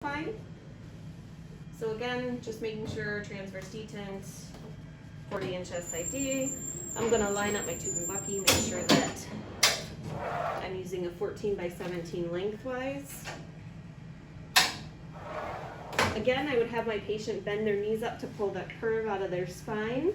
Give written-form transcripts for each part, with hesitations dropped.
Fine. So again, just making sure transverse detent, 40-inch SID. I'm going to line up my tube and bucky, make sure that I'm using a 14 by 17 lengthwise. Again, I would have my patient bend their knees up to pull that curve out of their spine.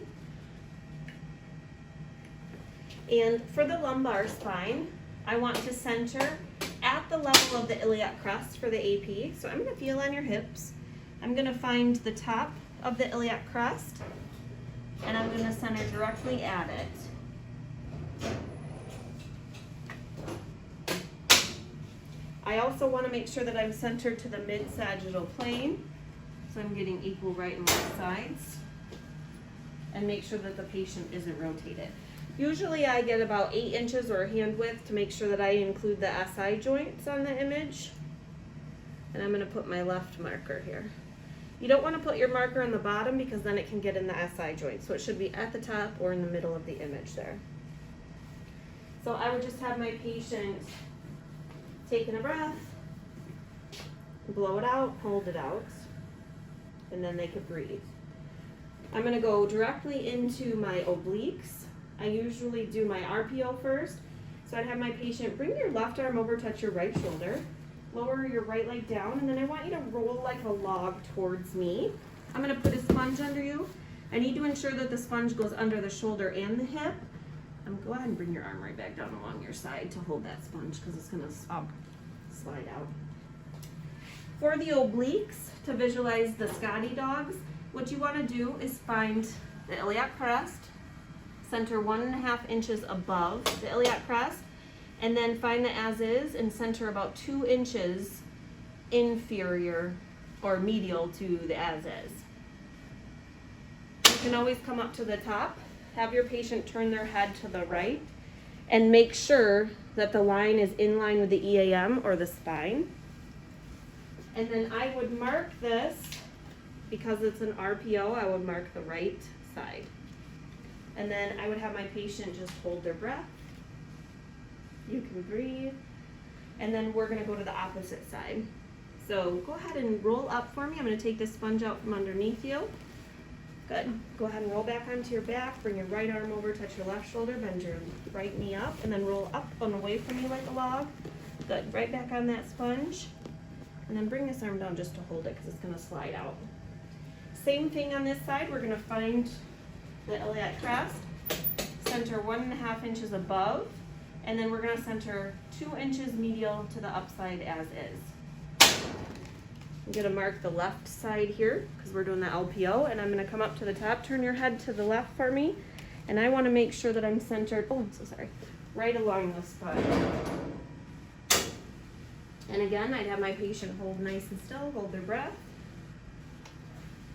And for the lumbar spine, I want to center at the level of the iliac crest for the AP. So I'm going to feel on your hips. I'm going to find the top of the iliac crest, and I'm going to center directly at it. I also want to make sure that I'm centered to the mid-sagittal plane, so I'm getting equal right and left sides, and make sure that the patient isn't rotated. Usually I get about 8 inches or a hand width to make sure that I include the SI joints on the image. And I'm going to put my left marker here. You don't want to put your marker on the bottom because then it can get in the SI joint. So it should be at the top or in the middle of the image there. So I would just have my patient taking a breath, blow it out, hold it out, and then they could breathe. I'm going to go directly into my obliques. I usually do my RPO first. So I'd have my patient bring your left arm over, touch your right shoulder, lower your right leg down, and then I want you to roll like a log towards me. I'm going to put a sponge under you. I need to ensure that the sponge goes under the shoulder and the hip. Go ahead and bring your arm right back down along your side to hold that sponge because it's going to slide out. For the obliques, to visualize the Scotty dogs, what you want to do is find the iliac crest, center 1.5 inches above the iliac crest, and then find the as is and center about 2 inches inferior or medial to the as is. You can always come up to the top, have your patient turn their head to the right, and make sure that the line is in line with the EAM or the spine. And then I would mark this, because it's an RPO, I would mark the right side. And then I would have my patient just hold their breath. You can breathe. And then we're going to go to the opposite side. So go ahead and roll up for me. I'm going to take this sponge out from underneath you. Good. Go ahead and roll back onto your back. Bring your right arm over, touch your left shoulder, bend your right knee up, and then roll up and away from you like a log. Good. Right back on that sponge. And then bring this arm down just to hold it because it's going to slide out. Same thing on this side. We're going to find the iliac crest, center 1.5 inches above, and then we're going to center 2 inches medial to the upside as is. I'm going to mark the left side here because we're doing the LPO, and I'm going to come up to the top. Turn your head to the left for me, and I want to make sure that I'm centered, oh, I'm so sorry, right along the spine. And again, I'd have my patient hold nice and still, hold their breath.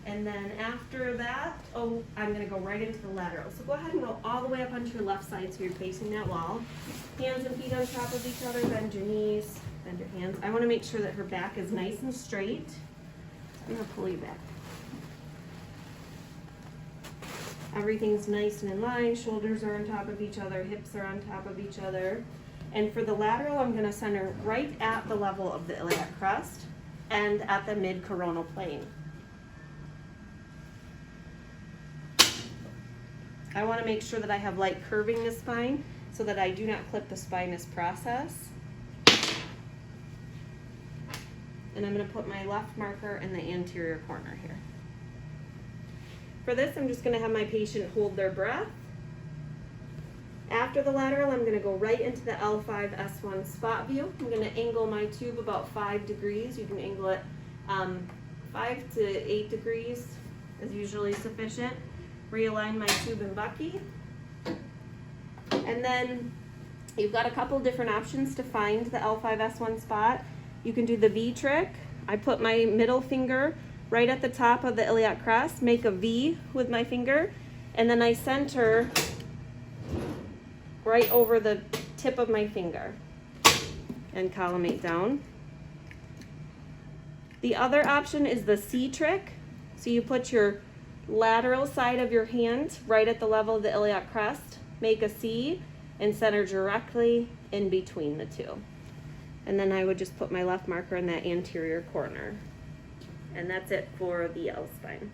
And then after that, I'm going to go right into the lateral. So go ahead and roll all the way up onto your left side so you're facing that wall. Hands and feet on top of each other, bend your knees, bend your hands. I want to make sure that her back is nice and straight. I'm going to pull you back. Everything's nice and in line. Shoulders are on top of each other, hips are on top of each other. And for the lateral, I'm going to center right at the level of the iliac crest and at the mid-coronal plane. I want to make sure that I have light curving the spine so that I do not clip the spinous process. And I'm going to put my left marker in the anterior corner here. For this, I'm just going to have my patient hold their breath. After the lateral, I'm going to go right into the L5-S1 spot view. I'm going to angle my tube about 5 degrees. You can angle it 5 to 8 degrees is usually sufficient. Realign my tube and bucky. And then you've got a couple different options to find the L5-S1 spot. You can do the V trick. I put my middle finger right at the top of the iliac crest, make a V with my finger, and then I center right over the tip of my finger and collimate down. The other option is the C trick. So you put your lateral side of your hand right at the level of the iliac crest, make a C, and center directly in between the two. And then I would just put my left marker in that anterior corner. And that's it for the L spine.